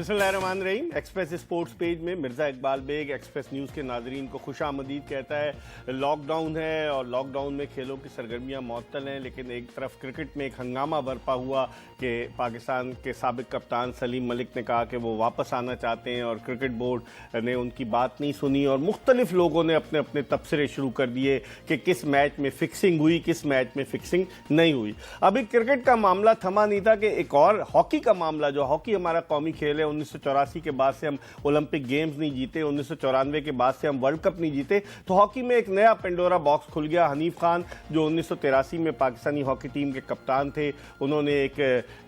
बिस्मिल्लाहिर्रहमानिर्रहीम। Express sports page में Mirza Iqbal Baig Express News के नाजरीन को खुशामदीद कहता है। लॉकडाउन है और लॉकडाउन में खेलों की सरगर्मियां मअतल हैं, लेकिन एक तरफ क्रिकेट में एक हंगामा बरपा हुआ कि पाकिस्तान के साबिक कप्तान सलीम मलिक ने कहा कि वो वापस आना चाहते हैं और क्रिकेट बोर्ड ने उनकी बात नहीं सुनी और मुख्तलिफ लोगों ने अपने अपने तबसरे शुरू कर दिए कि किस मैच में फिक्सिंग हुई, किस मैच में फिक्सिंग नहीं हुई। अभी क्रिकेट का मामला थमा नहीं था कि एक और हॉकी का मामला, जो हॉकी हमारा कौमी खेल है, 1984 के बाद से हम ओलंपिक गेम्स नहीं जीते, 1994 के बाद से हम वर्ल्ड कप नहीं जीते, तो हॉकी में एक नया पेंडोरा बॉक्स खुल गया। हनीफ खान जो 1983 में पाकिस्तानी हॉकी टीम के कप्तान थे, उन्होंने एक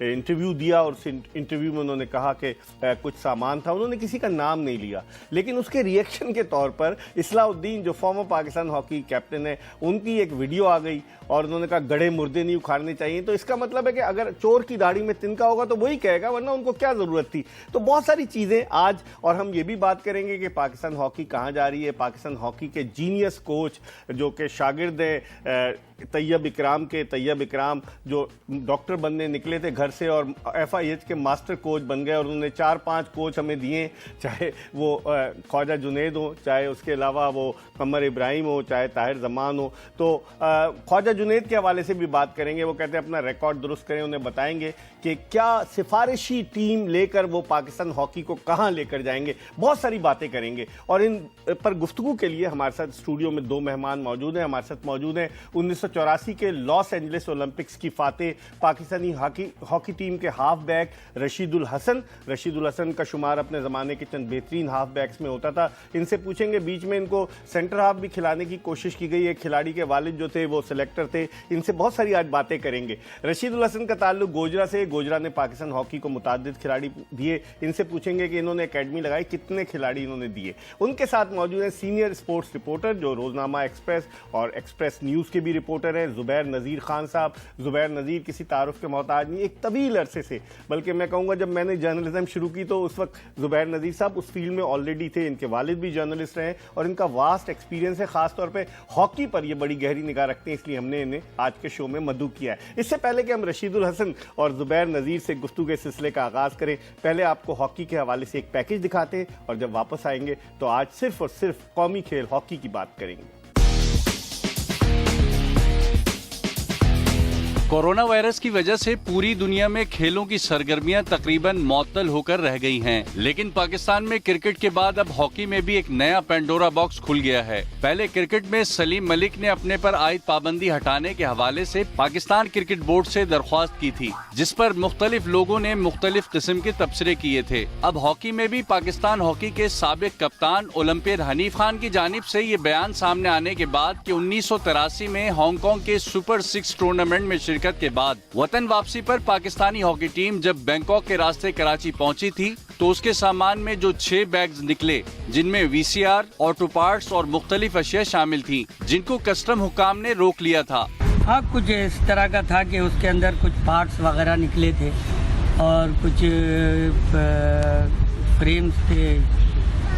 इंटरव्यू दिया और उस इंटरव्यू में उन्होंने कहा कि कुछ सामान था, उन्होंने किसी का नाम नहीं लिया, लेकिन उसके रिएक्शन के तौर पर इस्लाउद्दीन जो फॉर्मर पाकिस्तान हॉकी कैप्टन है, उनकी एक वीडियो आ गई और उन्होंने कहा गड़े मुर्दे नहीं उखाड़ने चाहिए। तो इसका मतलब है कि अगर चोर की दाढ़ी में तिनका होगा तो वही कहेगा, वरना उनको क्या जरूरत थी। तो बहुत सारी चीजें आज, और हम ये भी बात करेंगे कि पाकिस्तान हॉकी कहां जा रही है। पाकिस्तान हॉकी के जीनियस कोच जो कि शागिर्द हैं तैयब इकराम जो डॉक्टर बनने निकले थे घर से और FIH के मास्टर कोच बन गए और उन्होंने 4-5 कोच हमें दिए, चाहे वो ख्वाजा जुनैद हो, चाहे उसके अलावा वो कमर इब्राहिम हो, चाहे ताहिर जमान हो। तो ख्वाजा जुनैद के हवाले से भी बात करेंगे। वो कहते हैं अपना रिकॉर्ड दुरुस्त करें, उन्हें बताएंगे कि क्या सिफारिशी टीम लेकर वो पाकिस्तान हॉकी को कहां लेकर जाएंगे। बहुत सारी बातें करेंगे और इन पर गुफ्तगू के लिए हमारे साथ स्टूडियो में 2 मेहमान मौजूद हैं। हमारे साथ मौजूद हैं 1984 के लॉस एंजलिस ओलंपिक्स की फातेह पाकिस्तानी हॉकी टीम के हाफ बैक रशीदुल हसन का शुमार अपने जमाने के चंद बेहतरीन हाफ बैक्स में होता था। इनसे पूछेंगे, बीच में इनको सेंटर हाफ भी खिलाने की कोशिश की गई है, खिलाड़ी के वालिद जो थे वो सिलेक्टर थे। इनसे बहुत सारी आज बातें करेंगे। रशीदुल हसन का ताल्लुक गोजरा से, गोजरा ने पाकिस्तान हॉकी को मुतादिद खिलाड़ी दिए। इनसे पूछेंगे कि इन्होंने एकेडमी लगाई, कितने खिलाड़ी इन्होंने दिए। उनके साथ मौजूद है सीनियर स्पोर्ट्स रिपोर्टर जो रोजनामा एक्सप्रेस और एक्सप्रेस न्यूज के भी रिपोर्टर हैं, जुबैर नजीर खान साहब। जुबैर नजीर किसी तारुफ के मोहताज नहीं, एक तवील अरसे से, बल्कि मैं कहूंगा जब मैंने जर्नलिज्म शुरू की तो उस वक्त जुबैर नजीर साहब उस फील्ड में ऑलरेडी थे। इनके वालिद भी जर्नलिस्ट रहे और इनका वास्ट एक्सपीरियंस है, खासतौर पर हॉकी पर ये बड़ी गहरी निगाह रखते हैं, इसलिए हमने इन्हें आज के शो में मदऊ किया है। इससे पहले कि हम रशीदुल हसन और जुबैर नजीर से गुफ्तगू के सिलसिले का आगाज करें, पहले आपको हॉकी के हवाले से एक पैकेज दिखाते हैं और जब वापस आएंगे तो आज सिर्फ और सिर्फ कौमी खेल हॉकी की बात करेंगे। कोरोना वायरस की वजह से पूरी दुनिया में खेलों की सरगर्मियां तकरीबन मुअत्तल होकर रह गई हैं, लेकिन पाकिस्तान में क्रिकेट के बाद अब हॉकी में भी एक नया पेंडोरा बॉक्स खुल गया है। पहले क्रिकेट में सलीम मलिक ने अपने पर आयद पाबंदी हटाने के हवाले से पाकिस्तान क्रिकेट बोर्ड से दरख्वास्त की थी, जिस पर मुख्तलिफ लोगों ने मुख्तलिफ किस्म के तबसरे किए थे। अब हॉकी में भी पाकिस्तान हॉकी के साबिक कप्तान ओलंपियन हनीफ खान की जानिब से ये बयान सामने आने के बाद कि 1983 में हांगकांग के सुपर 6 टूर्नामेंट में शिरकत के बाद वतन वापसी पर पाकिस्तानी हॉकी टीम जब बैंकॉक के रास्ते कराची पहुंची थी तो उसके सामान में जो 6 बैग्स निकले, जिनमें VCR, ऑटो पार्ट्स और मुख्तलिफ अशिया शामिल थी, जिनको कस्टम हुकाम ने रोक लिया था। हाँ, कुछ इस तरह का था कि उसके अंदर कुछ पार्ट्स वगैरह निकले थे और कुछ फ्रेम्स थे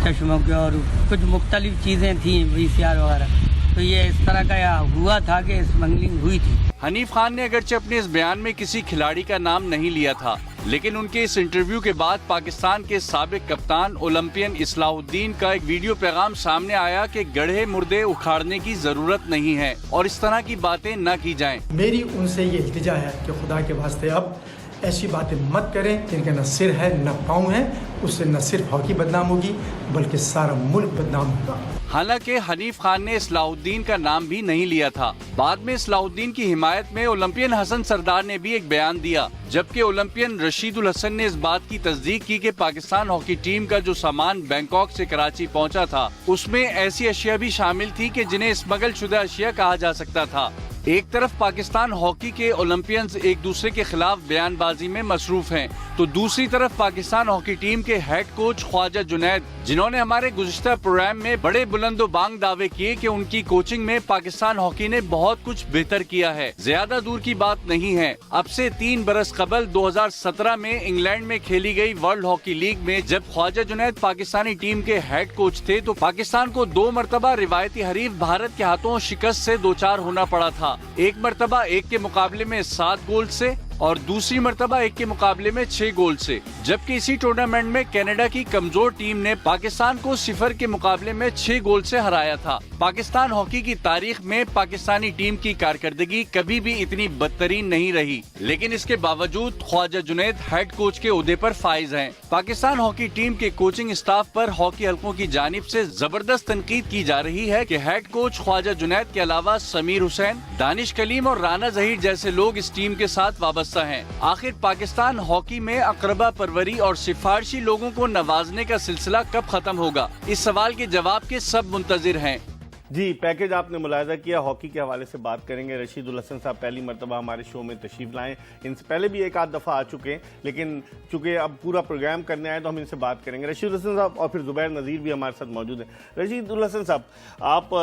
चश्मों के और कुछ मुख्तलिफ चीजें थी VCR वगैरह। तो ये इस तरह का हुआ था कि स्मगलिंग हुई थी। हनीफ खान ने अगरचे अपने इस बयान में किसी खिलाड़ी का नाम नहीं लिया था, लेकिन उनके इस इंटरव्यू के बाद पाकिस्तान के साबिक कप्तान ओलंपियन इस्लाउद्दीन का एक वीडियो पैगाम सामने आया कि गढ़े मुर्दे उखाड़ने की जरूरत नहीं है और इस तरह की बातें न की जाएं। मेरी उनसे ये इल्तिजा है कि खुदा के वास्ते अब ऐसी बातें मत करें जिनका न सिर है न पाँव है। उससे न सिर्फ हॉकी बदनाम होगी बल्कि सारा मुल्क बदनाम होगा। हालांकि हनीफ खान ने इस्लाउद्दीन का नाम भी नहीं लिया था। बाद में इस्लाउद्दीन की हिमायत में ओलंपियन हसन सरदार ने भी एक बयान दिया, जबकि ओलंपियन रशीदुल हसन ने इस बात की तस्दीक की कि पाकिस्तान हॉकी टीम का जो सामान बैंकॉक से कराची पहुंचा था उसमें ऐसी अशिया भी शामिल थी कि जिन्हें स्मगल शुदा अशिया कहा जा सकता था। एक तरफ पाकिस्तान हॉकी के ओलंपियंस एक दूसरे के खिलाफ बयानबाजी में मसरूफ हैं, तो दूसरी तरफ पाकिस्तान हॉकी टीम के हेड कोच ख्वाजा जुनैद, जिन्होंने हमारे गुज़िश्ता प्रोग्राम में बड़े बुलंदो बांग दावे किए कि उनकी कोचिंग में पाकिस्तान हॉकी ने बहुत कुछ बेहतर किया है, ज्यादा दूर की बात नहीं है। अब से 3 बरस कबल 2017 में इंग्लैंड में खेली गई वर्ल्ड हॉकी लीग में जब ख्वाजा जुनैद पाकिस्तानी टीम के हेड कोच थे तो पाकिस्तान को 2 मरतबा रिवायती हरीफ भारत के हाथों शिकस्त से 2-4 होना पड़ा था। एक मरतबा 1 के मुकाबले में 7 गोल से और दूसरी मर्तबा 1 के मुकाबले में 6 गोल से। जबकि इसी टूर्नामेंट में कनाडा की कमजोर टीम ने पाकिस्तान को 0 के मुकाबले में 6 गोल से हराया था। पाकिस्तान हॉकी की तारीख में पाकिस्तानी टीम की कारकर्दगी कभी भी इतनी बदतरीन नहीं रही, लेकिन इसके बावजूद ख्वाजा जुनैद हेड कोच के ओहदे पर फाइज हैं। पाकिस्तान हॉकी टीम के कोचिंग स्टाफ पर हॉकी हलकों की जानिब से जबरदस्त तनकीद की जा रही है कि हेड कोच ख्वाजा जुनैद के अलावा समीर हुसैन, दानिश कलीम और राना जहीर जैसे लोग इस टीम के साथ वाबस्ता हैं। आखिर पाकिस्तान हॉकी में अकरबा परवरी और सिफारशी लोगों को नवाजने का सिलसिला कब खत्म होगा? इस सवाल के जवाब के सब मुंतजिर हैं। जी, पैकेज आपने मुलाहिजा किया। हॉकी के हवाले से बात करेंगे। रशीदुल हसन साहब पहली मरतबा हमारे शो में तशरीफ लाएं। इनसे पहले भी एक आध दफ़ा आ चुके हैं, लेकिन चूंकि अब पूरा प्रोग्राम करने आए तो हम इनसे बात करेंगे। रशीदुल हसन साहब और फिर जुबैर नज़ीर भी हमारे साथ मौजूद हैं। रशीदुल हसन साहब, आप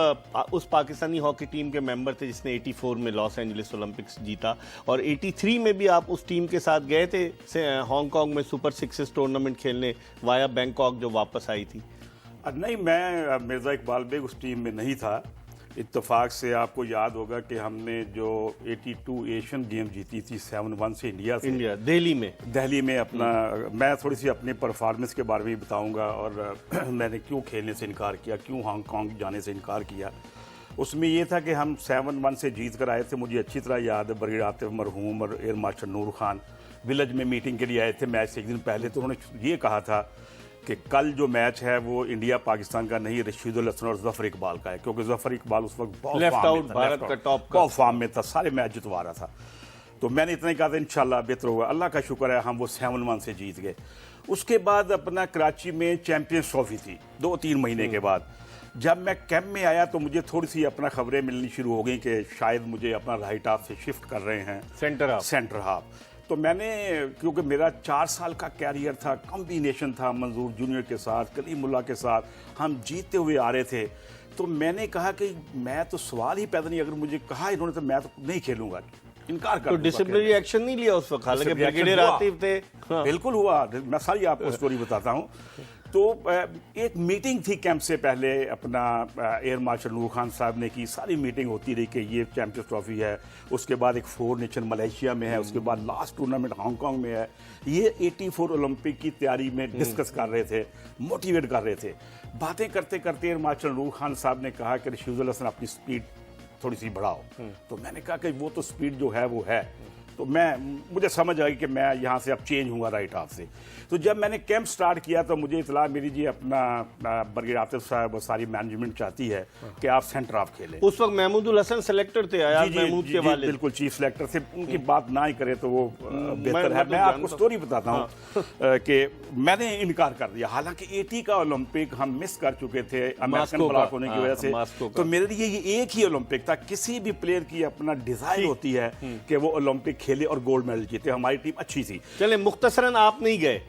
उस पाकिस्तानी हॉकी टीम के मेंबर थे जिसने 84 में लॉस एंजलिस ओलंपिक्स जीता, और 83 में भी आप उस टीम के साथ गए थे हांगकांग में सुपर सिक्सेस टूर्नामेंट खेलने वाया बैंकॉक, जो वापस आई थी। नहीं, मैं मिर्ज़ा इकबाल बेग उस टीम में नहीं था। इत्तेफाक से आपको याद होगा कि हमने जो 82 एशियन गेम जीती थी 7-1 से इंडिया दिल्ली में अपना, मैं थोड़ी सी अपनी परफॉर्मेंस के बारे में बताऊंगा और मैंने क्यों खेलने से इनकार किया, क्यों हांगकांग जाने से इनकार किया। उसमें ये था कि हम 7-1 से जीत कर आए थे। मुझे अच्छी तरह याद है, ब्रिगेडियर आतिफ मरहूम और एयर मार्शल नूर खान विलेज में मीटिंग के लिए आए थे मैच से एक दिन पहले। तो उन्होंने ये कहा था कि कल जो मैच है वो इंडिया पाकिस्तान का नहीं, रशीदुल हसन और जफर इकबाल का है, क्योंकि जफर इकबाल उस वक्त बहुत फॉर्म में था, सारे मैच जितवा रहा था। तो मैंने इतना ही कहा था इंशाल्लाह बेहतर होगा। अल्लाह का शुक्र है हम वो 7-1 से जीत गए। उसके बाद अपना कराची में चैंपियंस ट्रॉफी थी 2-3 महीने के बाद। जब मैं कैंप में आया तो मुझे थोड़ी सी अपना खबरें मिलनी शुरू हो गई कि शायद मुझे अपना राइट हाफ से शिफ्ट कर रहे हैं सेंटर हाफ। तो मैंने, क्योंकि मेरा 4 साल का कैरियर था, कॉम्बिनेशन था मंजूर जूनियर के साथ, कलीमुल्लाह के साथ, हम जीतते हुए आ रहे थे। तो मैंने कहा कि मैं तो सवाल ही पैदा नहीं, अगर मुझे कहा इन्होंने तो मैं तो नहीं खेलूंगा, इनकार कर। तो डिसिप्लिनरी एक्शन नहीं लिया उस वक्त? हालांकि ब्रिगेडियर आतिफ थे। हाँ। बिल्कुल हुआ, मैं सारी आपको स्टोरी बताता हूँ। तो एक मीटिंग थी कैंप से पहले, अपना एयर मार्शल नूर खान साहब ने की, सारी मीटिंग होती रही कि ये चैंपियंस ट्रॉफी है, उसके बाद एक 4 नेशन मलेशिया में है, उसके बाद लास्ट टूर्नामेंट हांगकांग में है। ये 84 ओलंपिक की तैयारी में डिस्कस कर रहे थे, मोटिवेट कर रहे थे। बातें करते करते एयर मार्शल नूर खान साहब ने कहा कि रशीदुल हसन अपनी स्पीड थोड़ी सी बढ़ाओ। तो मैंने कहा कि वो तो स्पीड जो है वो है। तो मुझे समझ आई कि मैं यहाँ से अब चेंज हुआ राइट हाफ से। तो जब मैंने कैंप स्टार्ट किया तो मुझे इतला मेरी जी अपना ब्रिगेडियर आतिफ साहब और सारी मैनेजमेंट चाहती है कि आप सेंटर हाफ खेलें। उस वक्त महमूदुल हसन सेलेक्टर थे, महमूद के वालिद। बिल्कुल चीफ सेलेक्टर थे। उनकी बात ना ही करे तो वो बेहतर है। मैं आपको स्टोरी बताता हूँ कि मैंने इनकार कर दिया। हालांकि 80 का ओलंपिक हम मिस कर चुके थे अमेरिकन ब्लॉक होने की वजह से। तो मेरे लिए ये एक ही ओलंपिक था। किसी भी प्लेयर की अपना डिजाइन होती है कि वो ओलंपिक खेले और गोल्ड मेडल जीते। हमारी टीम अच्छी थी। चले, मुख्तसरन आप नहीं गए?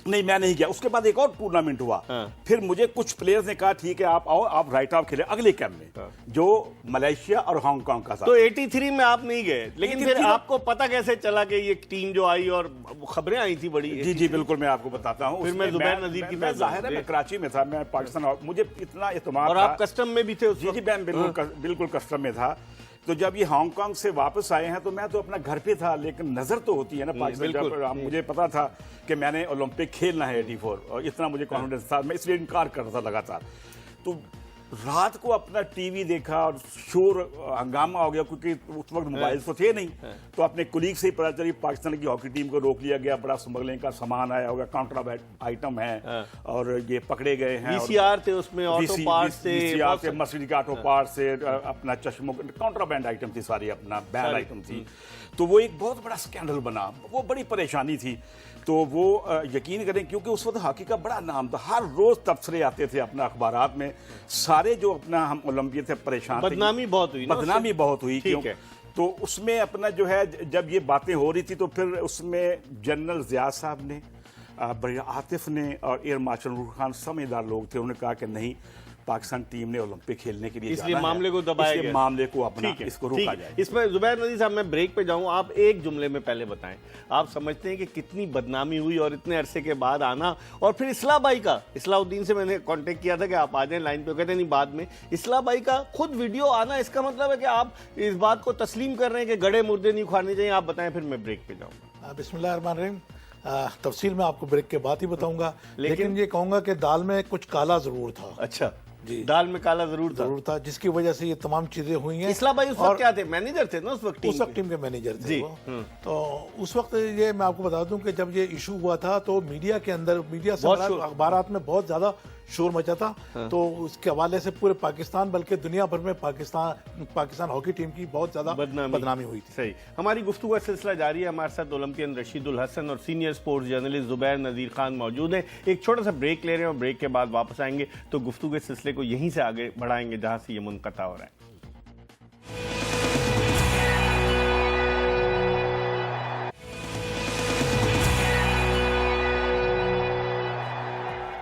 नहीं, मैं नहीं गया। उसके बाद एक और टूर्नामेंट हुआ। फिर मुझे कुछ प्लेयर्स ने कहा ठीक है आप आओ, आप राइट हाफ खेले अगले कैंप में, जो मलेशिया और हांगकांग का था। तो 83 में आप नहीं गए, लेकिन फिर आपको पता कैसे चला कि ये टीम जो आई, और खबरें आई थी बड़ी? जी बिल्कुल, मैं आपको बताता हूँ। फिर मैं जुबैर नज़ीर की बात, जाहिर है मैं कराची में था, मैं पाकिस्तान, मुझे इतना इत्मीनान। और आप कस्टम में भी थे उस वक्त? जी, मैं बिल्कुल कस्टम में था। तो जब ये हांगकांग से वापस आए हैं तो मैं तो अपना घर पे था, लेकिन नजर तो होती है ना पाकिस्तान। जब मुझे पता था कि मैंने ओलंपिक खेलना है 84, और इतना मुझे कॉन्फिडेंस था, मैं इसलिए इनकार कर रहा था लगातार। तो रात को अपना टीवी देखा और शोर हंगामा हो गया, क्योंकि उस वक्त मोबाइल तो थे नहीं। तो अपने कुलीग से ही पता चली पाकिस्तान की हॉकी टीम को रोक लिया गया, बड़ा स्मगलिंग का सामान आया होगा, काउंटरबैंड आइटम है, और ये पकड़े गए हैं। VCR थे उसमें, ऑटो पार्ट्स थे, मर्सिडीज के ऑटो पार्ट्स से, अपना चश्मों, काउंटरबैंड आइटम थी सारी, अपना बैन आइटम थी। तो वो एक बहुत बड़ा स्कैंडल बना, वो बड़ी परेशानी थी। तो वो यकीन करें, क्योंकि उस वक्त हॉकी का बड़ा नाम था, हर रोज तबसरे आते थे अपना अखबारात में, सारे जो अपना हम ओलंपियन थे परेशान, बदनामी बहुत हुई। ठीक है। तो उसमें अपना जो है, जब ये बातें हो रही थी तो फिर उसमें जनरल ज़िया साहब ने, ब्रिगेडियर आतिफ ने और एयर मार्शल नूर खान समझदार लोग थे, उन्होंने कहा कि नहीं, पाकिस्तान टीम ने ओलंपिक खेलने के लिए इसलिए मामले को दबाया गया, मामले को अपना इसको रोका जाए। इसमें जुबैर नज़ीर साहब, मैं ब्रेक पे जाऊं, आप एक जुमले में पहले बताएं, आप समझते हैं कि कितनी बदनामी हुई और इतने अरसे के बाद आना? और फिर इस्लाह भाई का, इस्लाउद्दीन से मैंने कांटेक्ट किया था कि आप आ जाएं लाइन पे, कहते नहीं बाद में। इस्लाह भाई का खुद वीडियो आना, इसका मतलब है कि आप इस बात को तस्लीम कर रहे हैं कि गड़े मुर्दे नहीं उखाड़ने चाहिए? आप बताएं, फिर मैं ब्रेक पे जाऊंगा। बिस्मिल्लाहिर्रहमानिर्रहीम। तफसील में आपको ब्रेक के बाद ही बताऊंगा, लेकिन ये कहूंगा कि दाल में कुछ काला जरूर था। अच्छा जी, दाल में काला जरूर था जिसकी वजह से ये तमाम चीजें हुई हैं। इस्लाम भाई उस वक्त क्या थे, मैनेजर थे ना उस वक्त टीम के मैनेजर थे वो। तो उस वक्त ये मैं आपको बता दूं कि जब ये इशू हुआ था तो मीडिया के अंदर, मीडिया से अखबारात में बहुत ज्यादा शोर मचा था। तो उसके हवाले से पूरे पाकिस्तान बल्कि दुनिया भर में पाकिस्तान हॉकी टीम की बहुत ज्यादा बदनामी हुई थी। सही। हमारी गुफ्तगू का सिलसिला जारी है। हमारे साथ ओलंपियन रशीदुल हसन और senior sports journalist Zubair Nazir Khan मौजूद हैं। एक छोटा सा ब्रेक ले रहे हैं और ब्रेक के बाद वापस आएंगे तो गुफ्तगू के सिलसिले को यहीं से आगे बढ़ाएंगे जहां से ये मुनक़ता हो रहा है।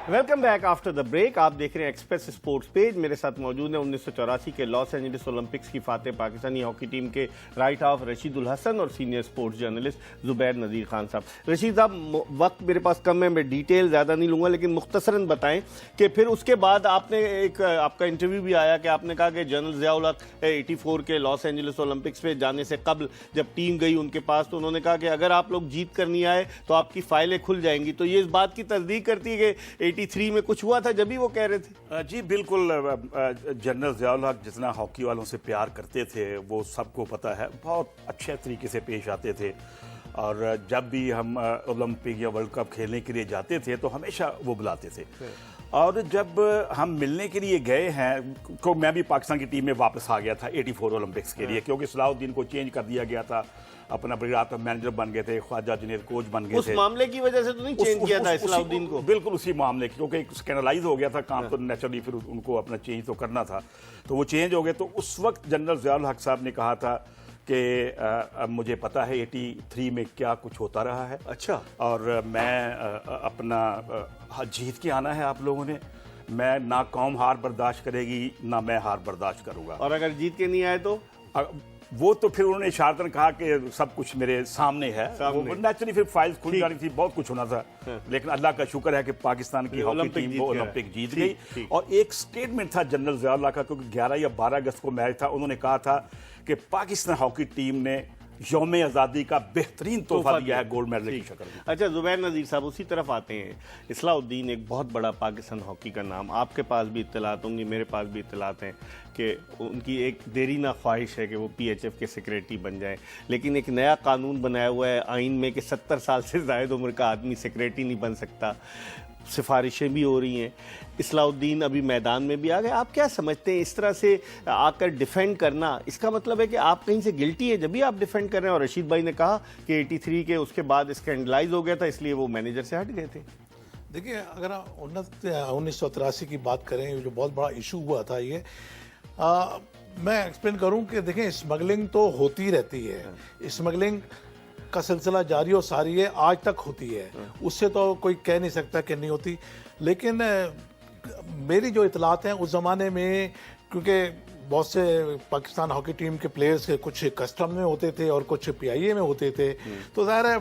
Welcome back after the break. आप देख रहे हैं एक्सप्रेस स्पोर्ट्स पेज। मेरे साथ मौजूद है 1984 के लॉस एंजलिस ओलंपिक्स की फातेह पाकिस्तानी हॉकी टीम के राइट हाफ रशीदुल हसन और senior sports journalist Zubair Nazir Khan साहब। रशीद साहब, वक्त मेरे पास कम है, मैं डिटेल ज़्यादा नहीं लूँगा, लेकिन मुख्तसरन बताएं कि फिर उसके बाद आपने एक आपका इंटरव्यू भी आया कि आपने कहा कि जनरल ज़िया-उल हक 84 के लॉस एंजलिस ओलंपिक्स में जाने से कबल जब टीम गई उनके पास तो उन्होंने कहा कि अगर आप लोग जीत कर नहीं आए तो आपकी फाइलें खुल जाएंगी। तो ये इस बात की तस्दीक करती है कि 83 में कुछ हुआ था जब भी वो कह रहे थे? जी बिल्कुल। जनरल ज़िया-उल हक जितना हॉकी वालों से प्यार करते थे वो सबको पता है, बहुत अच्छे तरीके से पेश आते थे। और जब भी हम ओलंपिक या वर्ल्ड कप खेलने के लिए जाते थे तो हमेशा वो बुलाते थे। और जब हम मिलने के लिए गए हैं तो मैं भी पाकिस्तान की टीम में वापस आ गया था 84 ओलंपिक्स के लिए, क्योंकि सलाउद्दीन को चेंज कर दिया गया था, अपना ब्रिगेड मैनेजर बन गए थे, ख्वाजा जुनैद कोच बन गए थे। उस मामले की वजह से तो नहीं चेंज किया था सलाउद्दीन को? बिल्कुल उसी मामले की, क्योंकि स्कैंडलाइज हो गया था काम, तो नेचुरली फिर उनको अपना चेंज तो करना था, तो वो चेंज हो गए। तो उस वक्त जनरल ज़िया-उल हक साहब ने कहा था कि मुझे पता है 83 में क्या कुछ होता रहा है। अच्छा। और मैं अपना जीत के आना है आप लोगों ने, मैं ना कौम हार बर्दाश्त करेगी ना मैं हार बर्दाश्त करूंगा। और अगर जीत के नहीं आए तो? वो तो फिर उन्होंने इशारतन कहा कि सब कुछ मेरे सामने है। वो नेचुरली फिर फाइल्स खुल जानी थी, बहुत कुछ होना था। लेकिन अल्लाह का शुक्र है कि पाकिस्तान की हॉकी टीम वो ओलंपिक जीत गई। और एक स्टेटमेंट था जनरल ज़िया-उल हक का, क्योंकि 11 या 12 अगस्त को मैच था, उन्होंने कहा था कि पाकिस्तान हॉकी टीम ने यौम आज़ादी का बेहतरीन तोहफा दिया है गोल्ड मेडल की शक्ल में। अच्छा जुबैर नज़ीर साहब, उसी तरफ आते हैं। इस्लाउद्दीन एक बहुत बड़ा पाकिस्तान हॉकी का नाम, आपके पास भी इत्तलात होंगी, मेरे पास भी इत्तलात हैं कि उनकी एक देरीना ख्वाहिश है कि वो PHF के सेक्रेटरी बन जाएं। लेकिन एक नया कानून बनाया हुआ है आइन में कि 70 साल से ज़ायद उम्र का आदमी सेक्रेटरी नहीं बन सकता। सिफारिशें भी हो रही हैं। इस्लाउद्दीन अभी मैदान में भी आ गए। आप क्या समझते हैं इस तरह से आकर डिफेंड करना, इसका मतलब है कि आप कहीं से गिल्टी है जब भी आप डिफेंड कर रहे हैं? और रशीद भाई ने कहा कि 83 के उसके बाद स्कैंडलाइज हो गया था इसलिए वो मैनेजर से हट गए थे। देखिए, अगर 1983 की बात करें, जो बहुत बड़ा इशू हुआ था ये, मैं एक्सप्लेन करूं कि देखें स्मगलिंग तो होती रहती है, स्मगलिंग का सिलसिला जारी और सारी है, आज तक होती है, उससे तो कोई कह नहीं सकता कि नहीं होती। लेकिन मेरी जो इतलात हैं उस ज़माने में, क्योंकि बहुत से पाकिस्तान हॉकी टीम के प्लेयर्स कुछ कस्टम में होते थे और कुछ PIA में होते थे, तो ज़ाहिर है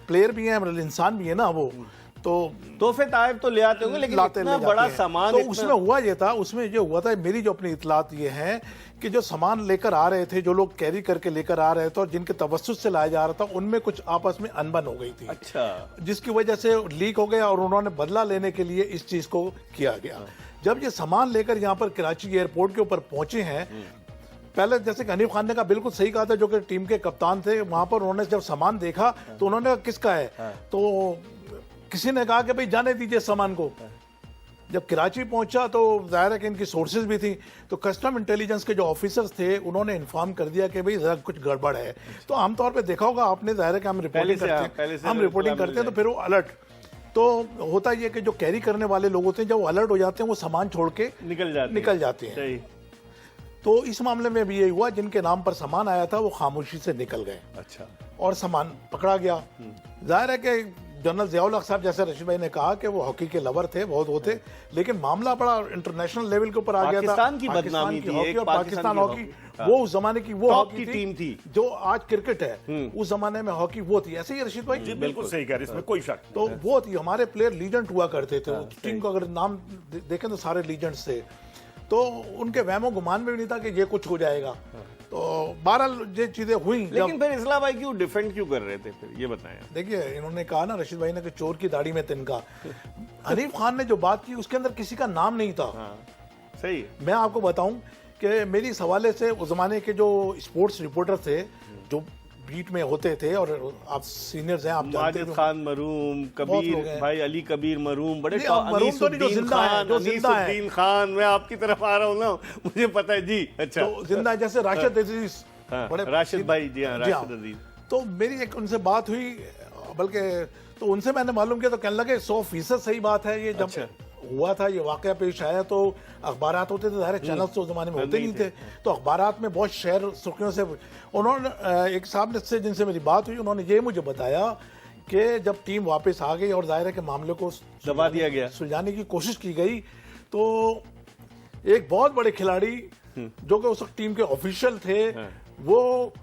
प्लेयर भी हैं, मतलब इंसान भी है ना, वो तो तोहफे तायब तो ले आते होंगे, लेकिन इतना बड़ा सामान तो उसमें हुआ ये था। उसमें जो हुआ था, मेरी जो अपनी इतलात ये है कि जो सामान लेकर आ रहे थे, जो लोग कैरी करके लेकर आ रहे थे और जिनके तवस्सुस से लाया जा रहा था, उनमें कुछ आपस में अनबन हो गई थी। अच्छा। जिसकी वजह से लीक हो गया और उन्होंने बदला लेने के लिए इस चीज को किया गया। जब ये सामान लेकर यहाँ पर कराची एयरपोर्ट के ऊपर पहुंचे हैं, पहले जैसे कि हनीफ खान ने कहा, बिल्कुल सही कहा था, जो कि टीम के कप्तान थे, वहां पर उन्होंने जब सामान देखा तो उन्होंने कहा किसका है, तो किसी ने कहा कि भाई जाने दीजिए सामान को। जब कराची पहुंचा तो जाहिर है कि इनकी सोर्सेज भी थी, तो कस्टम इंटेलिजेंस के जो ऑफिसर्स थे उन्होंने इन्फॉर्म कर दिया कि भाई जरा कुछ गड़बड़ है। तो आमतौर पे देखा होगा आपने, जाहिर है कि हम रिपोर्टिंग करते हैं तो फिर वो अलर्ट तो होता ही है कि जो कैरी करने वाले लोग होते हैं, जब वो अलर्ट हो जाते हैं वो सामान छोड़ के निकल जाते हैं। तो इस मामले में भी यही हुआ, जिनके नाम पर सामान आया था वो खामोशी से निकल गए। अच्छा। और सामान पकड़ा गया। जाहिर है कि जनरल ज़िया-उल हक साहब, जैसे रशीद भाई ने कहा कि वो हॉकी के लवर थे, बहुत होते, लेकिन मामला बड़ा इंटरनेशनल लेवल के ऊपर आ गया था। पाकिस्तान की बदनामी थी, हॉकी और पाकिस्तान हॉकी वो उस जमाने की वो हॉकी टीम थी जो आज क्रिकेट है, उस जमाने में हॉकी वो थी। ऐसे ही रशीद भाई जी बिल्कुल सही कह रहे हैं, इसमें कोई शक। तो वो थी, हमारे प्लेयर लीजेंड हुआ करते थे टीम को, अगर नाम देखें तो सारे लीजेंड्स थे। तो उनके वहमो गुमान में भी नहीं था कि ये कुछ हो जाएगा। तो बहरहाल ये चीजें हुई। लेकिन फिर इस्लाम भाई क्यों डिफेंड क्यों कर रहे थे फिर, ये बताएं आप। देखिए, इन्होंने कहा ना रशीद भाई ने कि चोर की दाढ़ी में तिनका। हनीफ खान ने जो बात की उसके अंदर किसी का नाम नहीं था। हाँ, सही है। मैं आपको बताऊं कि मेरी इस हवाले से उस जमाने के जो स्पोर्ट्स रिपोर्टर थे, जो बीट में होते थे, और आप सीनियर्स हैं, आप जानते माजिद हैं, खान मरूम, कबीर भाई अली कबीर मरूम, बड़े नहीं, अब मरूम तो नहीं, जो जिंदा है, जो जिंदा है। अनीसुद्दीन खान, मैं आपकी तरफ आ रहा हूँ ना, मुझे पता है जी। अच्छा, तो जिंदा है, जैसे राशिद अजीज, हाँ, बड़े राशिद भाई, जी हाँ, राशिद अजीज। तो मेरी एक उनसे बात हुई, बल्कि तो उनसे मैंने मालूम किया तो कहने लगे 100% सही बात है। ये जब हुआ था, ये वाकया पेश आया, तो अखबारात होते थे, सारे चैनल्स तो उस जमाने में होते नहीं थे, तो अखबारात में बहुत शहर सुर्खियों से। उन्होंने एक साहब से जिनसे मेरी बात हुई, उन्होंने ये मुझे बताया कि जब टीम वापस आ गई और जाहिर है कि मामले को दबा दिया गया, सुलझाने की कोशिश की गई, तो एक बहुत बड़े खिलाड़ी जो कि उस वक्त टीम के ऑफिशियल थे, वो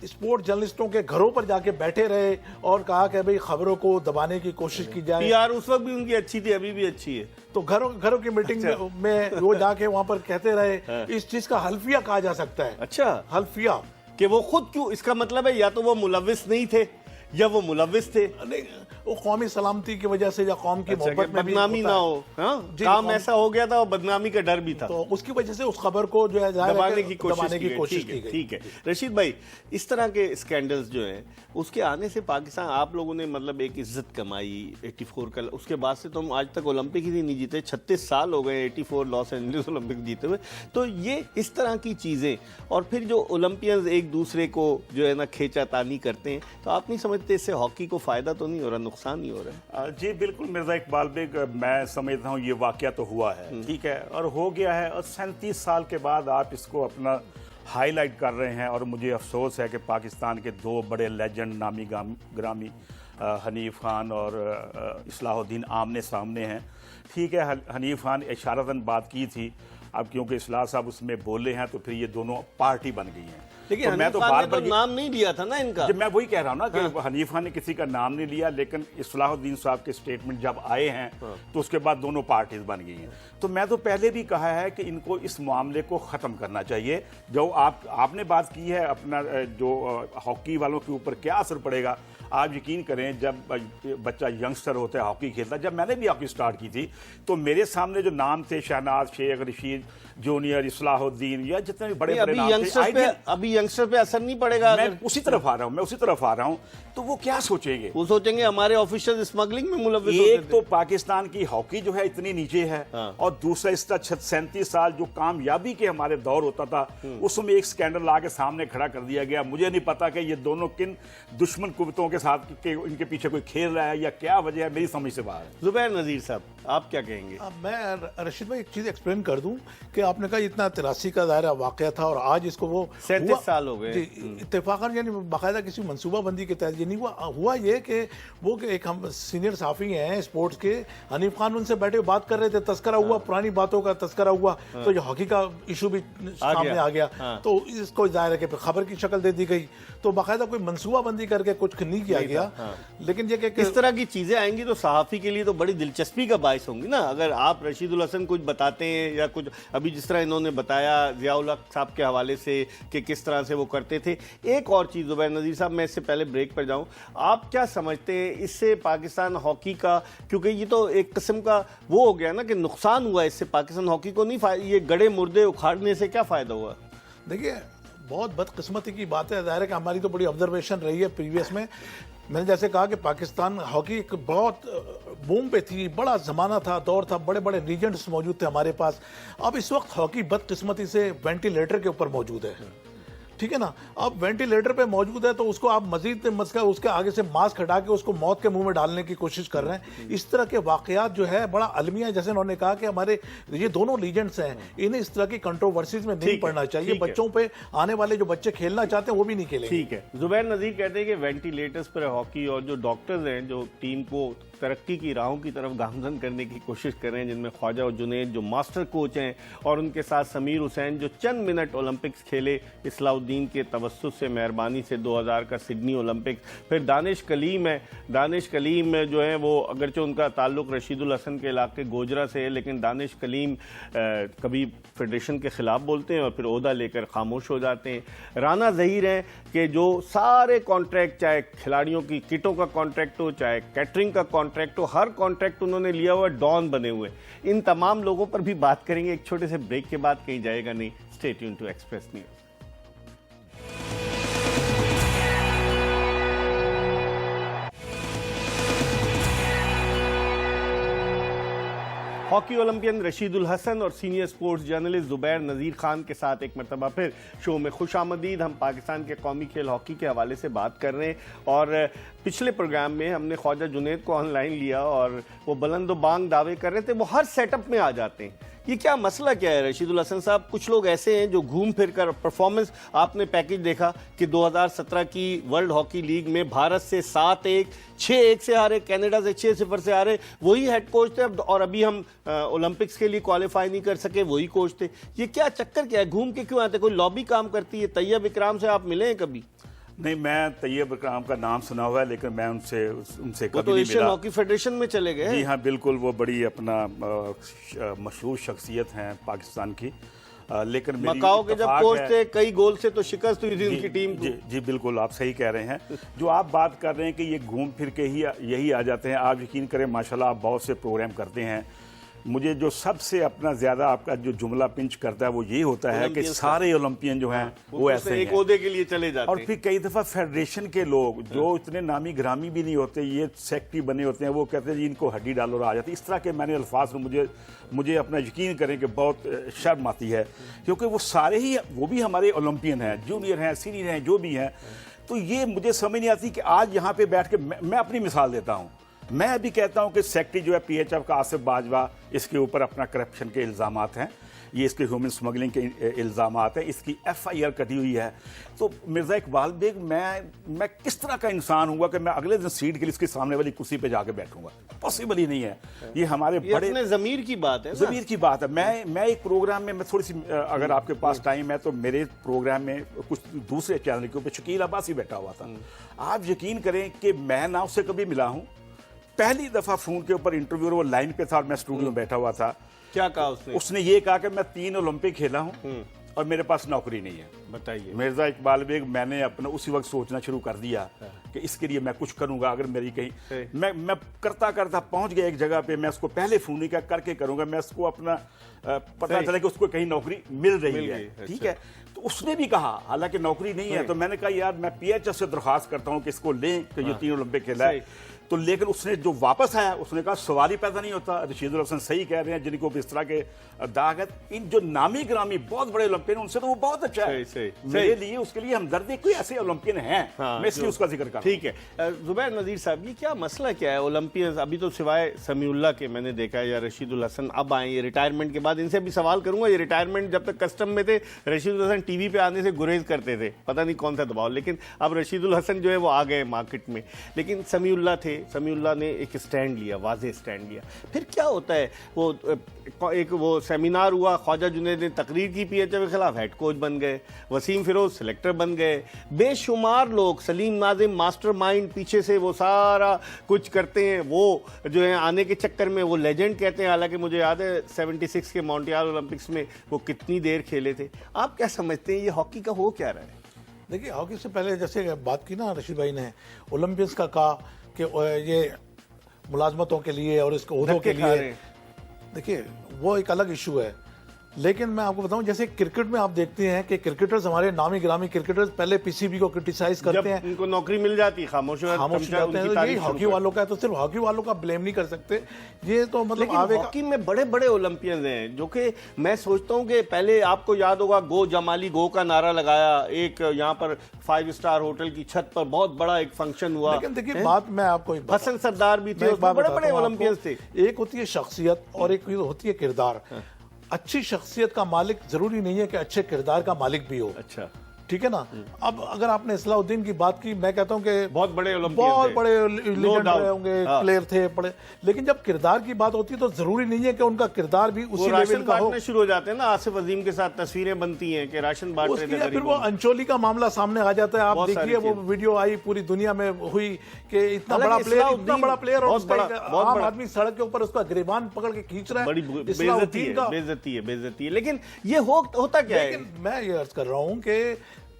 स्पोर्ट जर्नलिस्टों के घरों पर जाके बैठे रहे और कहा कि भाई खबरों को दबाने की कोशिश की जाए। पीआर उस वक्त भी उनकी अच्छी थी, अभी भी अच्छी है। तो घरों की मीटिंग में वो जाके वहां पर कहते रहे। इस चीज का हल्फिया कहा जा सकता है। अच्छा, हल्फिया कि वो खुद क्यों, इसका मतलब है या तो वो मुलविस नहीं थे या वो मुलविस थे। नहीं, वो कौमी सलामती की वजह से या कौम की मोहब्बत में बदनामी ना हो, हाँ? काम ऐसा हो गया था और बदनामी का डर भी था, तो उसकी वजह से उस खबर को जो है दबाने की कोशिश की गई। ठीक है रशीद भाई, इस तरह के स्कैंडल्स जो हैं, उसके आने से पाकिस्तान, आप लोगों ने मतलब एक इज्जत कमाई 84 का, उसके बाद से तो हम आज तक ओलंपिक ही नहीं जीते। 36 साल हो गए 84 लॉस एंजलिस ओलंपिक जीते हुए। तो ये इस तरह की चीजें, और फिर जो ओलंपियंस एक दूसरे को जो है ना खींचातानी करते हैं, तो आप नहीं समझते इससे हॉकी को फायदा तो नहीं हो रहा, नुकसान ही हो रहा है? जी बिल्कुल मिर्जा इकबाल बेग, मैं समझता हूँ ये वाकया तो हुआ है, ठीक है, और हो गया है, और 37 साल के बाद आप इसको अपना हाईलाइट कर रहे हैं। और मुझे अफसोस है कि पाकिस्तान के दो बड़े लेजेंड, नामी ग्रामी हनीफ खान और इस्लाहुद्दीन आमने सामने हैं। ठीक है, हनीफ खान इशारतन बात की थी, अब क्योंकि इस्लाह साहब उसमें बोले हैं तो फिर ये दोनों पार्टी बन गई हैं। लेकिन तो मैं तो बार नाम नहीं लिया था ना इनका। मैं वही कह रहा हूँ ना कि हनीफ खान ने किसी का नाम नहीं लिया, लेकिन इस्लाहुद्दीन साहब के स्टेटमेंट जब आए हैं तो उसके बाद दोनों पार्टीज बन गई हैं। तो मैं तो पहले भी कहा है कि इनको इस मामले को ख़त्म करना चाहिए। जो आपने बात की है अपना जो हॉकी वालों के ऊपर क्या असर पड़ेगा, आप यकीन करें, जब बच्चा यंगस्टर होता है हॉकी खेलता, जब मैंने भी हॉकी स्टार्ट की थी तो मेरे सामने जो नाम थे, शहनाज शेख, रशीद जूनियर, इस्लाहुद्दीन, या जितने भी बड़े बड़े नाम थे, अभी यंगस्टर पे असर नहीं पड़ेगा। मैं उसी तरफ आ रहा हूं, तो वो क्या सोचेंगे? वो सोचेंगे हमारे ऑफिशियल स्मगलिंग में मुलव्विस एक होते थे। तो पाकिस्तान की हॉकी जो है इतनी नीचे है, और दूसरा इसका 37 साल जो कामयाबी के हमारे दौर होता था, उसमें एक स्कैंडल आके सामने खड़ा कर दिया गया। मुझे नहीं पता कि ये दोनों किन दुश्मन कुव्वतों के साथ के इनके पीछे कोई खेल रहा है या क्या वजह है, मेरी समझ से बाहर है। जुबैर नजीर साहब, आप क्या कहेंगे? मैं रशीद भाई एक चीज एक्सप्लेन कर दूं कि आपने कहा इतना 83 का दायरा वाकया था और आज इसको वो 37 साल हो गए इत्तेफाकन, यानी बाकायदा किसी मनसूबाबंदी के तहत ये नहीं हुआ ये कि वो कि एक हम सीनियर साफी हैं स्पोर्ट्स के, हनीफ खान उनसे बैठे बात कर रहे थे, तस्करा हुआ, पुरानी बातों का तस्करा हुआ, तो ये हॉकी का इशू भी सामने आ गया। तो इसको जाहिर है कि खबर की शक्ल दे दी गई, तो बाकायदा कोई मनसूबाबंदी करके कुछ नहीं किया गया। लेकिन ये इस तरह की चीजें आएंगी तो सहाफी के लिए तो बड़ी दिलचस्पी का बायस होंगी ना। अगर आप रशीदुल हसन कुछ बताते हैं या कुछ, अभी जिस तरह इन्होंने बताया जियाउल हक साहब के हवाले से कि किस तरह से वो करते थे। एक और चीज जुबैर नजीर साहब, मैं इससे पहले ब्रेक पर जाऊं, आप क्या समझते हैं इससे पाकिस्तान हॉकी का, क्योंकि ये तो एक किस्म का वो हो गया ना कि नुकसान हुआ इससे पाकिस्तान हॉकी को, नहीं ये गड़े मुर्दे उखाड़ने से क्या फायदा हुआ? देखिए, बहुत बदकिस्मती की बात है, जाहिर है कि हमारी तो बड़ी ऑब्जर्वेशन रही है प्रीवियस में। मैंने जैसे कहा कि पाकिस्तान हॉकी एक बहुत बूम पे थी, बड़ा ज़माना था, दौर था, बड़े बड़े लीजेंड्स मौजूद थे हमारे पास। अब इस वक्त हॉकी बदकिस्मती से वेंटिलेटर के ऊपर मौजूद है, ठीक है ना। अब वेंटिलेटर पे मौजूद है तो उसको आप मजीद उसके आगे से मास्क हटा के उसको मौत के मुंह में डालने की कोशिश कर रहे हैं। इस तरह के वाकयात जो है बड़ा अलमिया, जैसे उन्होंने कहा कि हमारे ये दोनों लीजेंड्स हैं, इन्हें इस तरह की कंट्रोवर्सीज में नहीं पड़ना चाहिए। बच्चों पे आने वाले जो बच्चे खेलना चाहते हैं वो भी नहीं खेलेंगे। ठीक है, जुबैर नजीर कहते हैं कि वेंटिलेटर्स पर हॉकी, और जो डॉक्टर्स हैं जो टीम को तरक्की की राहों की तरफ गामजन करने की कोशिश कर रहे हैं, जिनमें ख्वाजा और जुनैद जो मास्टर कोच हैं, और उनके साथ समीर हुसैन जो चंद मिनट ओलंपिक्स खेले, इस्लाहुद्दीन सलाउद्दीन के तवस्सुत से, मेहरबानी से 2000 का सिडनी ओलंपिक। फिर दानिश कलीम है, दानिश कलीम जो है वो अगरचे उनका ताल्लुक रशीदुल हसन के इलाके गोजरा से है, लेकिन दानिश कलीम कभी फेडरेशन के खिलाफ बोलते हैं और फिर ओहदा लेकर खामोश हो जाते हैं। राना ज़हीर हैं कि जो सारे कॉन्ट्रैक्ट, चाहे खिलाड़ियों की किटों का कॉन्ट्रैक्ट हो, चाहे कैटरिंग का कॉन्ट्रैक्ट हो, हर कॉन्ट्रैक्ट उन्होंने लिया हुआ, डॉन बने हुए। इन तमाम लोगों पर भी बात करेंगे एक छोटे से ब्रेक के बाद, कहीं जाएगा नहीं। Stay tune to Express News. Hockey Olympian Rashidul Hasan और senior sports journalist Zubair Nazir Khan के साथ एक मरतबा फिर शो में खुशामदीद। हम पाकिस्तान के कौमी खेल हॉकी के हवाले से बात कर रहे हैं और पिछले प्रोग्राम में हमने ख्वाजा जुनैद को ऑनलाइन लिया और वो बुलंद बांग दावे कर रहे थे, वो हर सेटअप में आ जाते हैं। ये क्या मसला क्या है रशीदुल हसन साहब? कुछ लोग ऐसे हैं जो घूम फिर कर परफॉर्मेंस, आपने पैकेज देखा कि 2017 की वर्ल्ड हॉकी लीग में भारत से 7-1, 6-1 से हारे, कनाडा से 6-0 से हारे, वही हेड कोच थे। और अभी हम ओलंपिक्स के लिए क्वालिफाई नहीं कर सके, वही कोच थे। ये क्या चक्कर क्या है? घूम के क्यों आते? कोई लॉबी काम करती है? तैयब इकराम से आप मिले हैं कभी? नहीं, मैं तैयब इकराम का नाम सुना हुआ है, लेकिन मैं उनसे कभी तो नहीं एशियन मिला। हॉकी फेडरेशन में चले गए? जी हाँ, बिल्कुल, वो बड़ी अपना मशहूर शख्सियत हैं पाकिस्तान की। लेकिन मेरी मकाओ के जब इत्तेफाक कोच है- थे, कई गोल से तो शिकस्त हुई थी उनकी टीम को। जी बिल्कुल, आप सही कह रहे हैं। जो आप बात कर रहे हैं कि ये घूम फिर के ही यही आ जाते हैं, आप यकीन करें माशाल्लाह आप बहुत से प्रोग्राम करते हैं। मुझे जो सबसे अपना ज्यादा आपका जो जुमला पिंच करता है वो ये होता है कि सारे ओलंपियन जो हैं वो ऐसे एक हैं। ओहदे के लिए चले जाते और हैं। फिर कई दफा फेडरेशन के लोग जो इतने नामी ग्रामी भी नहीं होते, ये सेक्रेटरी बने होते हैं, वो कहते हैं जी इनको हड्डी डालो और आ जाती है। इस तरह के मैंने अल्फाज मुझे अपना यकीन करें कि बहुत शर्म आती है, क्योंकि वो सारे ही, वो भी हमारे ओलंपियन हैं, जूनियर हैं, सीनियर हैं, जो भी हैं। तो ये मुझे समझ नहीं आती कि आज यहाँ पे बैठ के मैं अपनी मिसाल देता हूँ। मैं अभी कहता हूं कि सेक्रेटरी जो है PHF का आसिफ बाजवा, इसके ऊपर अपना करप्शन के इल्ज़ामात हैं, ये इसके ह्यूमन स्मगलिंग के इल्ज़ामात हैं, इसकी FIR कटी हुई है। तो मिर्ज़ा इकबाल बेग, मैं किस तरह का इंसान हूँ कि मैं अगले दिन सीट के लिए इसके सामने वाली कुर्सी पे जाके बैठूंगा? पॉसिबल ही नहीं है। ये हमारे बड़े अपने ज़मीर की बात है, ज़मीर की बात है। मैं एक प्रोग्राम में, मैं थोड़ी सी, अगर आपके पास टाइम है तो मेरे प्रोग्राम में कुछ दूसरे चैनल के ऊपर शकील अब्बासी बैठा हुआ था। आप यकीन करें कि मैं ना उससे कभी मिला हूँ, पहली दफा फोन के ऊपर इंटरव्यू, वो लाइन पे था और मैं स्टूडियो में बैठा हुआ था। क्या कहा उसने ये कहा कि मैं 3 ओलंपिक खेला हूं और मेरे पास नौकरी नहीं है। बताइए। मिर्जा इकबाल बेग, मैंने अपना उसी वक्त सोचना शुरू कर दिया कि इसके लिए मैं कुछ करूंगा। अगर मेरी कहीं मैं करता करता पहुंच गया एक जगह पे, मैं उसको पहले फोन नहीं करके करूंगा, मैं उसको अपना पता चला कि उसको कहीं नौकरी मिल रही है। ठीक है, तो उसने भी कहा, हालांकि नौकरी नहीं है, तो मैंने कहा यार मैं PHF से दरख्वास्त करता हूं कि इसको लें कि ये 3 ओलंपिक खेला है। तो लेकिन उसने जो वापस आया, उसने कहा सवाल ही पैदा नहीं होता। रशीदुल हसन सही कह रहे हैं, जिनको इस तरह के दाग है, इन जो नामी ग्रामी बहुत बड़े ओलंपियन, उनसे तो वो बहुत अच्छा है। मेरे लिए, उसके लिए हमदर्दी, कोई ऐसे ओलंपियन हैं, मैं इसलिए उसका जिक्र कर। ठीक है, जुबैर नज़ीर साहब, ये क्या मसला क्या है ओलंपियन? अभी तो सिवाय समीउल्लाह के मैंने देखा है, या रशीदुल हसन अब आए ये रिटायरमेंट के बाद, इनसे भी सवाल करूंगा। ये रिटायरमेंट जब तक कस्टम में थे, रशीदुल हसन टीवी पे आने से गुरेज करते थे, पता नहीं कौन सा दबाव, लेकिन अब रशीदुल हसन जो है वो आ गए मार्केट में। लेकिन समीउल्लाह थे, समीउल्लाह ने एक स्टैंड लिया, वाज़ेह स्टैंड लिया। फिर क्या होता है, वो सेमिनार हुआ, ख्वाजा जुनैद ने तकरीर की PHF के खिलाफ, हेड कोच बन गए, वसीम फिरोज सेलेक्टर बन गए, बेशुमार लोग, सलीम नाजिम मास्टरमाइंड पीछे से वो सारा कुछ करते हैं, वो जो है आने के चक्कर में वो लेजेंड कहते हैं। हालांकि मुझे याद है 76 के मॉन्ट्रियल ओलंपिक्स में वो कितनी देर खेले थे। आप क्या समझते हैं, ये हॉकी का हो क्या रहा है? देखिए, हॉकी से पहले जैसे बात की ना रशीद भाई ने, ओलंपियंस का कहा कि ये मुलाजमतों के लिए और इसको ओहदों के लिए, देखिए वो एक अलग इशू है। लेकिन मैं आपको बताऊं, जैसे क्रिकेट में आप देखते हैं कि क्रिकेटर्स, हमारे नामी ग्रामी क्रिकेटर्स, पहले PCB को क्रिटिसाइज करते हैं, उनको नौकरी मिल जाती है, खामोश हो जाते हैं। यही हॉकी वालों का है, तो सिर्फ हॉकी वालों का ब्लेम नहीं कर सकते। ये तो मतलब हॉकी में बड़े बड़े ओलंपियंस हैं, जो कि मैं सोचता हूं कि पहले आपको याद होगा, गो जमाली गो का नारा लगाया, एक यहाँ पर 5 स्टार होटल की छत पर बहुत बड़ा एक फंक्शन हुआ। लेकिन देखिए बात मैं आपको, हसन सरदार भी थे, बड़े बड़े ओलंपियंस थे। एक होती है शख्सियत और एक होती है किरदार। अच्छी शख्सियत का मालिक जरूरी नहीं है कि अच्छे किरदार का मालिक भी हो। अच्छा, ठीक है ना। अब अगर आपने इस्लाउद्दीन की बात की, मैं कहता हूं कि बहुत बड़े ओलंपियन बहुत थे। बड़े लीजेंड रहे होंगे, प्लेयर थे बड़े, लेकिन जब किरदार की बात होती है तो जरूरी नहीं है कि उनका किरदार भी उसी लेवल का हो। शुरू हो जाते हैं ना, आसिफ अजीम के साथ तस्वीरें बनती हैं कि राशन बांट रहे थे, फिर वो अंचोली का मामला सामने आ जाता है। आप बहुत देखिए वो वीडियो आई पूरी दुनिया में हुई कि इतना बड़ा प्लेयर और आम आदमी सड़क के ऊपर उसका गिरबान पकड़ के खींच रहा है। बड़ी बेइज्जती है। लेकिन ये होता क्या है? लेकिन मैं ये अर्ज कर रहा हूं कि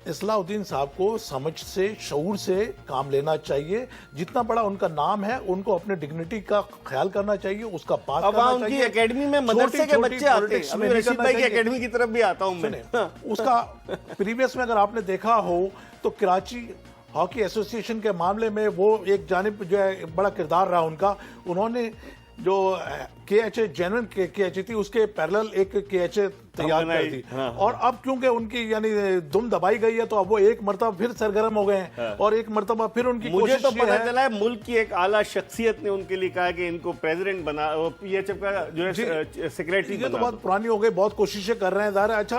इस्लाउद्दीन साहब को समझ से, शऊर से काम लेना चाहिए। जितना बड़ा उनका नाम है, उनको अपने डिग्निटी का ख्याल करना चाहिए, उसका बात करना चाहिए। उनकी एकेडमी में मदरसे के बच्चे आते हैं। अभी रशीद भाई की एकेडमी की तरफ भी आता हूं मैं। उसका प्रीवियस में अगर आपने देखा हो तो कराची हॉकी एसोसिएशन के मामले में वो एक जानिब जो है बड़ा किरदार रहा उनका। उन्होंने जो KHA जेन्युइन KHA थी, उसके पैरेलल एक KHA तैयार कर दी। और अब क्योंकि उनकी यानी दुम दबाई गई है तो अब वो एक मरतबा फिर सरगर्म हो गए हैं और एक मरतबा फिर उनकी मुझे तो पता चला है मुल्क की एक आला शख्सियत ने उनके लिए कहा कि इनको प्रेसिडेंट बना, PHF का जो है सेक्रेटरी बना। तो बहुत पुरानी हो गई, बहुत कोशिशें कर रहे हैं ज़ाहिर है। अच्छा,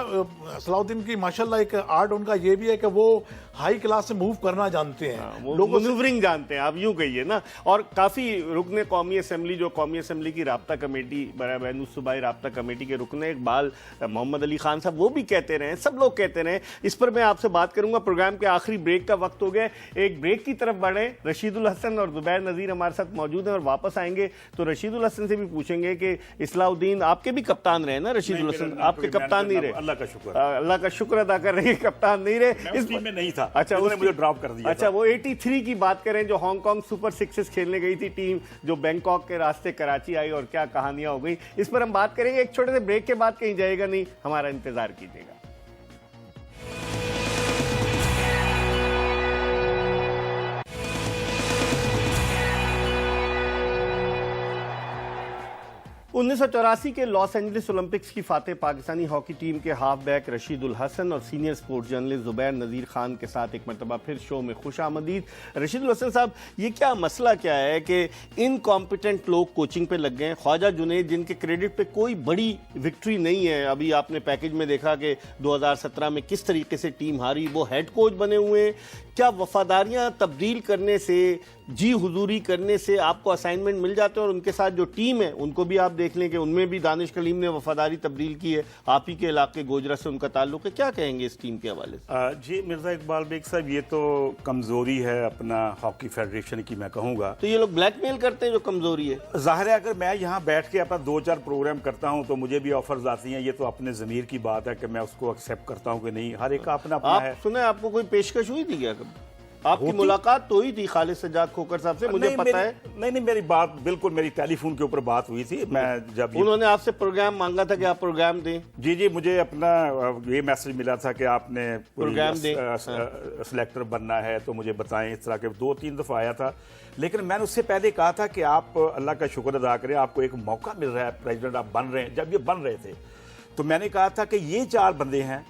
इस्लाउद्दीन की माशाल्लाह एक आर्ट उनका ये भी है कि वो हाई क्लास से मूव करना जानते हैं, लोग मैन्यूवरिंग जानते हैं, आप यूं कहिए ना। और काफी रुकने कौमी असेंबली, जो कौमी असेंबली की राब्ता कमेटी, बैनुस सूबाई राब्ता कमेटी के रुकने इकबाल मोहम्मद अली खान साहब, वो भी कहते रहे, सब लोग कहते रहे। इस पर मैं आपसे बात करूंगा। प्रोग्राम के आखिरी ब्रेक का वक्त हो गया, एक ब्रेक की तरफ बढ़े। रशीदुल हसन और जुबैर नज़ीर हमारे साथ मौजूद हैं और वापस आएंगे तो रशीदुल हसन से भी पूछेंगे कि इस्लाउद्दीन आपके भी कप्तान रहे ना। रशीदुल हसन आपके कप्तान नहीं रहे, अल्लाह का शुक्र अदा कर रहे हैं, कप्तान नहीं रहे, इस टीम में नहीं था। अच्छा, उसने मुझे ड्रॉप कर दिया। अच्छा, वो 83 की बात करें जो हांगकांग सुपर सिक्सेस खेलने गई थी टीम, जो बैंकॉक के रास्ते कराची आई और क्या कहानियां हो गई, इस पर हम बात करेंगे। एक छोटे से ब्रेक के बाद, कहीं जाएगा नहीं, हमारा इंतजार कीजिएगा। उन्नीस 1984 के लॉस एंजलिस ओलंपिक्स की फातेह पाकिस्तानी हॉकी टीम के हाफ बैक रशीदुल हसन और senior sports journalist Zubair Nazir Khan के साथ एक मरतबा फिर शो में खुश आमदीद। रशीदुल हसन साहब, ये क्या मसला क्या है कि इनकॉम्पिटेंट लोग कोचिंग पे लग गए हैं? ख्वाजा जुनैद जिनके क्रेडिट पे कोई बड़ी विक्ट्री नहीं है, अभी आपने पैकेज में देखा कि 2017 में किस तरीके से टीम हारी, वो हेड कोच बने हुए हैं। क्या वफादारियां तब्दील करने से, जी हुजूरी करने से आपको असाइनमेंट मिल जाते हैं? और उनके साथ जो टीम है उनको भी आप देख लें कि उनमें भी दानिश कलीम ने वफादारी तब्दील की है, आप ही के इलाके गोजरा से उनका ताल्लुक है। क्या कहेंगे इस टीम के हवाले से? जी मिर्जा इकबाल बेग साहब, ये तो कमजोरी है अपना हॉकी फेडरेशन की, मैं कहूँगा। तो ये लोग ब्लैकमेल करते हैं, जो कमजोरी है। जाहिर है, अगर मैं यहाँ बैठ के अपना 2-4 प्रोग्राम करता हूँ तो मुझे भी ऑफर्स आती हैं। ये तो अपने ज़मीर की बात है कि मैं उसको एक्सेप्ट करता हूँ कि नहीं, हर एक का अपना अपना है। सुने, आपको कोई पेशकश हुई थी क्या कभी? आपकी मुलाकात तो हुई थी खालिद सज्जाद खोखर साहब से, मुझे पता है। नहीं, मेरी बात बिल्कुल, मेरी टेलीफोन के ऊपर बात हुई थी। मैं जब उन्होंने आपसे प्रोग्राम मांगा था कि आप प्रोग्राम दें। जी, मुझे अपना ये मैसेज मिला था कि आपने प्रोग्राम सिलेक्टर बनना है तो मुझे बताएं। इस तरह के 2-3 दफा आया था, लेकिन मैंने उससे पहले कहा था कि आप अल्लाह का शुक्र अदा करें, आपको एक मौका मिल रहा है, प्रेसिडेंट आप बन रहे हैं। जब ये बन रहे थे तो मैंने कहा था कि ये 4 बंदे हैं,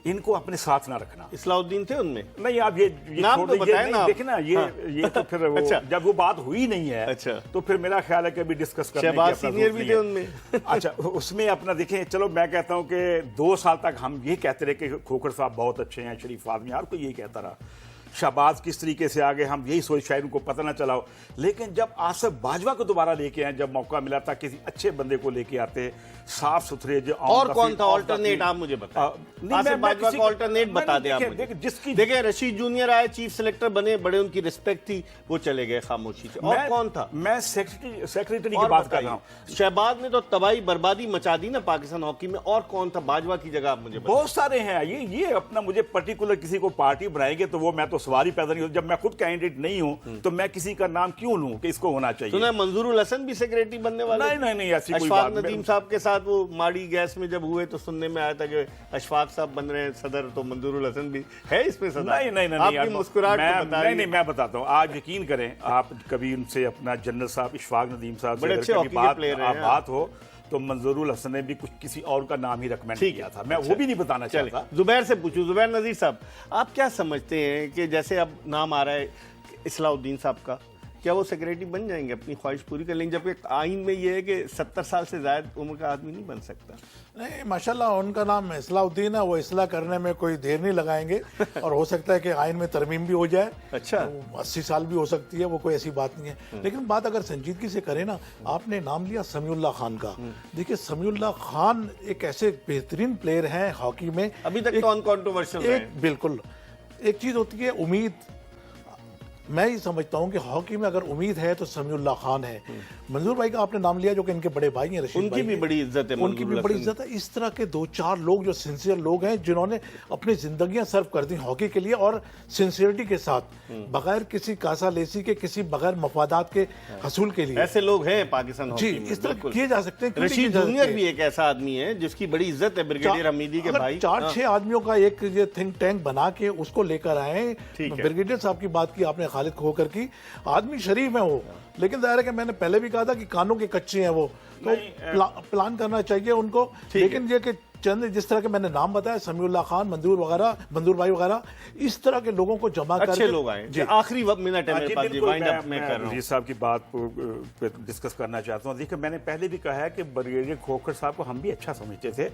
इनको अपने साथ ना रखना। इस्लाउद्दीन थे उनमें? नहीं, आप ये नाम छोड़ तो बताएं ना। देखना, ये तो फिर वो अच्छा। जब वो बात हुई नहीं है, अच्छा, तो फिर मेरा ख्याल है कि अभी डिस्कस करने की शहबाज सीनियर भी थे उनमें। अच्छा, उसमें अपना देखें, चलो मैं कहता हूं कि 2 साल तक हम ये कहते रहे कि खोखर साहब बहुत अच्छे हैं, शरीफ आदमी, हर कोई यही कहता रहा। शहबाज किस तरीके से आगे, हम यही सोच, शायद उनको पता ना चला हो। लेकिन जब आसिफ बाजवा को दोबारा लेके आए, जब मौका मिला था, किसी अच्छे बंदे को लेके आते, साफ सुथरे जो। और कौन था ऑल्टरनेट, आप मुझे बताएं। आसिफ बाजवा का ऑल्टरनेट बता दें आप मुझे। जिसकी देखें, रशीद जूनियर आए, चीफ सेलेक्टर बने, बड़े उनकी रिस्पेक्ट थी, वो चले गए खामोशी से। और कौन था? मैं सेक्रेटरी की बात कर रहा हूँ। शहबाज ने तो तबाही बर्बादी मचा दी ना पाकिस्तान हॉकी में। और कौन था बाजवा की जगह, आप मुझे बताएं। बहुत सारे हैं। ये अपना मुझे पर्टिकुलर किसी को पार्टी बनाएंगे तो वो मैं तो सवाल ही पैदा नहीं हो। जब मैं खुद कैंडिडेट नहीं हूं तो मैं किसी का नाम क्यों लूं कि इसको होना चाहिए। सुना मंजूरुल हसन भी सेक्रेटरी बनने वाले? नहीं, ऐसी कोई बात नहीं। नदीम साहब के साथ वो माड़ी गैस में जब हुए तो सुनने में आया था कि अशफाक साहब बन रहे हैं सदर, तो मंजूरुल हसन भी है इसमें सदर। नहीं, आपकी मुस्कुराहट नहीं, मैं बताता हूं। आज यकीन करें, आप कभी उनसे अपना जनरल साहब इशफाक नदीम साहब बड़े अच्छे हॉकी के प्लेयर हैं, बात हो तो मंजूरुल हसन ने भी कुछ किसी और का नाम ही रिकमेंड किया था। मैं वो भी नहीं बताना चाहता। जुबैर से पूछूं, जुबैर नज़ीर साहब, आप क्या समझते हैं कि जैसे अब नाम आ रहा है इस्लाउद्दीन साहब का, क्या वो सेक्रेटरी बन जाएंगे, अपनी ख्वाहिश पूरी कर लेंगे? जबकि आइन में ये है कि 70 साल से ज्यादा उम्र का आदमी नहीं बन सकता। नहीं, माशाल्लाह उनका नाम इस्लाउद्दीन है, वो इस्लाह करने में कोई देर नहीं लगाएंगे और हो सकता है कि आइन में तरमीम भी हो जाए। अच्छा, 80 साल भी हो सकती है, वो कोई ऐसी बात नहीं है। लेकिन बात अगर संजीदगी से करें ना, आपने नाम लिया समीउल्लाह खान का। देखिए समीउल्लाह खान एक ऐसे बेहतरीन प्लेयर हैं हॉकी में, अभी तक तो अनकॉन्ट्रोवर्शियल है। बिल्कुल, एक चीज होती है उम्मीद। मैं ये समझता हूं कि हॉकी में अगर उम्मीद है तो समीउल्लाह खान है। मंजूर भाई का आपने नाम लिया, जो कि इनके बड़े भाई हैं, रशीद उनकी भाई भी बड़ी इज्जत है, उनकी भी बड़ी इज्जत है। इस तरह के 2-4 लोग जो सिंसियर लोग हैं, जिन्होंने अपनी जिंदगियां सर्व कर दी हॉकी के लिए और सिंसियरिटी के साथ, बगैर किसी कासा लेसी के, किसी बगैर मफादात के हसूल के लिए। ऐसे लोग हैं पाकिस्तान हॉकी जी, में, इस तरह बिल्कुल किए जा सकते हैं। रशीद जूनियर भी एक ऐसा आदमी है जिसकी बड़ी इज्जत है, ब्रिगेडियर हमीदी के भाई। 4-6 आदमियों का एक ये थिंक टैंक बना के उसको लेकर आए। ब्रिगेडियर साहब की बात की आपने, खालिद खोकर की, आदमी शरीफ है वो, लेकिन जाहिर है कि मैंने पहले भी कहा था कि कानों के कच्चे हैं वो, तो प्लान करना चाहिए उनको। लेकिन ये कि चंद जिस तरह के मैंने नाम बताया, समीउल्लाह खान, मंजूर भाई वगैरह, इस तरह के लोगों को जमा कर अच्छे लोग आए। आखिरी वक्त मिनट है मेरे पास, वाइंड अप मैं कर रहा हूं। जी साहब की बात पे डिस्कस करना चाहता हूं। देखिए मैंने पहले भी कहा है कि ब्रिगेडियर खोखर साहब को हम भी अच्छा समझते थे,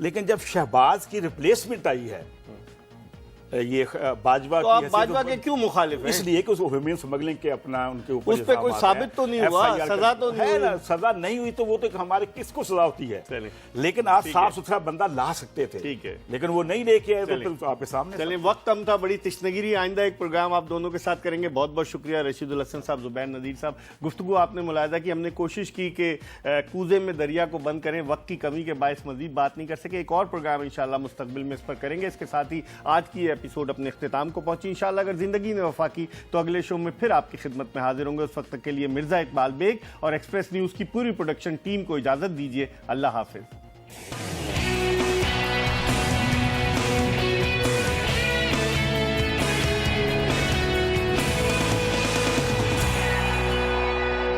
लेकिन जब शहबाज की रिप्लेसमेंट आई है, ये बाजवा तो आप बाजवा के क्यों मुखालिफ हैं? इसलिए कि उसको ह्यूमन स्मगलिंग के अपना उनके ऊपर उस पे कोई साबित तो नहीं हुआ, सजा तो नहीं है ना, सजा नहीं हुई तो वो तो हमारे किसको सजा होती है। लेकिन आप साफ सुथरा बंदा ला सकते थे, ठीक है, लेकिन वो नहीं लेके आए तो आपके सामने। चलिए, वक्त कम था, बड़ी तिश्नगिरी। आइंदा एक प्रोग्राम आप दोनों के साथ करेंगे। बहुत बहुत शुक्रिया रशीदुल हसन साहब, जुबैर नदीर साहब। गुफ्तगू आपने मुलाहिजा की, हमने कोशिश की कि कूजे में दरिया को बंद करें, वक्त की कमी के बायस मजीद बात नहीं कर सके। एक और प्रोग्राम इंशाल्लाह मुस्तकबिल में इस पर करेंगे। इसके साथ ही आज की एपिसोड अपने इख्तिताम को पहुंची। इंशाल्लाह अगर जिंदगी ने वफा की तो अगले शो में फिर आपकी खिदमत में हाजिर होंगे। उस वक्त तक के लिए मिर्जा इकबाल बेग और एक्सप्रेस न्यूज की पूरी प्रोडक्शन टीम को इजाजत दीजिए। अल्लाह हाफिज।